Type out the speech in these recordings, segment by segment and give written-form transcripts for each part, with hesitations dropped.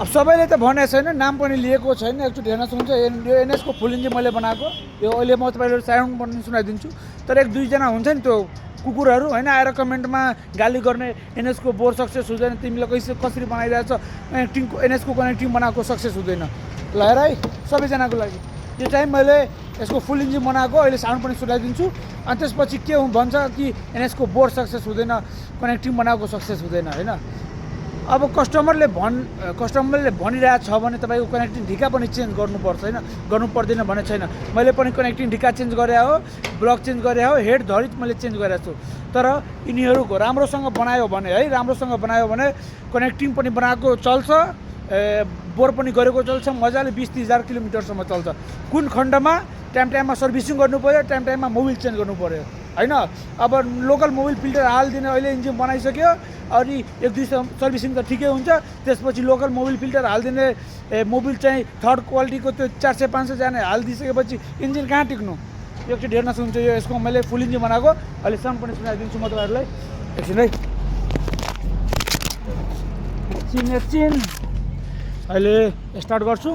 अब सबैले त भनेको छैन, नाम पनि लिएको छैन। एकचोटि हेर्न सक्नुहुन्छ, यो एनएसको फुल इन्जिन मैले बनाएको। यो अहिले म तपाईँलाई साउन्ड पनि सुनाइदिन्छु। तर एक दुईजना हुन्छ नि त्यो कुकुरहरू होइन, आएर कमेन्टमा गाली गर्ने, एनएसको बोर सक्सेस हुँदैन, तिमीले कसरी बनाइरहेछ, कनेक्टिङको एनएसको कनेक्टिङ बनाएको सक्सेस हुँदैन। ल हेर है सबैजनाको लागि, यो चाहिँ मैले यसको फुल इन्जिन बनाएको। अहिले साउन्ड पनि सुनाइदिन्छु। अनि त्यसपछि के भन्छ कि एनएसको बोर सक्सेस हुँदैन, कनेक्टिङ बनाएको सक्सेस हुँदैन होइन। अब कस्टमरले भनिरहेको छ भने तपाईँको कनेक्टिङ ढिका पनि चेन्ज गर्नुपर्छ होइन, गर्नु पर्दैन भने छैन। मैले पनि कनेक्टिङ ढिका चेन्ज गरे हो, ब्लक चेन्ज गरे हो, हेड धरित मैले चेन्ज गरेको छु। तर यिनीहरूको राम्रोसँग बनायो भने है, राम्रोसँग बनायो भने कनेक्टिङ पनि बनाएको चल्छ, बोर पनि गरेको चल्छ, मजाले 20-30 हजार किलोमिटरसम्म चल्छ। कुन खण्डमा टाइममा सर्भिसिङ गर्नु पऱ्यो, टाइममा मोबिल चेन्ज गर्नु पऱ्यो होइन। अब लोकल मोबिल फिल्टर हालिदिने, अहिले इन्जिन बनाइसक्यो, अनि 1-2 सर्भिसिङ त ठिकै हुन्छ, त्यसपछि लोकल मोबिल फिल्टर हालिदिने, मोबिल चाहिँ थर्ड क्वालिटीको त्यो 400-500 जाने हालिदिइसकेपछि इन्जिन कहाँ टिक्नु। एकचोटि हेर्न सक्नुहुन्छ, यो यसको मैले फुल इन्जिन बनाएको। अहिले साउन्ड पनि सुनाइदिन्छु म तपाईँहरूलाई, एकछिन है। एकछिन अहिले स्टार्ट गर्छु।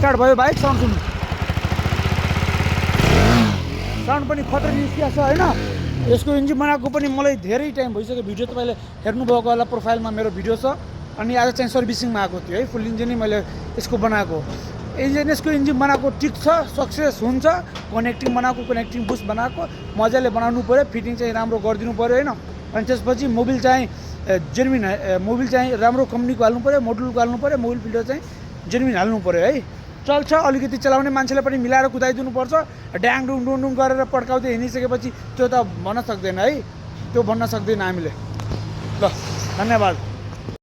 स्टार्ट भयो बाइक, साउन्ड सुन्नु, साउन्ड पनि खतरा निस्किएको छ होइन। यसको इन्जिन बनाएको पनि मलाई धेरै टाइम भइसक्यो। भिडियो तपाईँले हेर्नुभएको होला, प्रोफाइलमा मेरो भिडियो छ। अनि आज चाहिँ सर्भिसिङमा आएको थियो है, फुल इन्जिन नै मैले यसको बनाएको। यसको इन्जिन बनाएको ठिक छ, सक्सेस हुन्छ। कनेक्टिङ बनाएको, कनेक्टिङ बुस्ट बनाएको, मजाले बनाउनु पऱ्यो, फिटिङ चाहिँ राम्रो गरिदिनु पऱ्यो होइन। अनि त्यसपछि मोबिल चाहिँ जेन्युन, मोबिल चाहिँ राम्रो कम्पनीको हाल्नु पऱ्यो, मोडलको हाल्नु पऱ्यो, मोबिल फिल्टर चाहिँ जेन्युन हाल्नु पऱ्यो है। चल्छ, अलिकति चलाउने मान्छेलाई पनि मिलाएर कुदाइदिनुपर्छ। ड्याङ डुङ डुङ डुङ गरेर पड्काउँदै हिँडिसकेपछि त्यो त भन्न सक्दैन है, त्यो भन्न सक्दैन हामीले। ल धन्यवाद।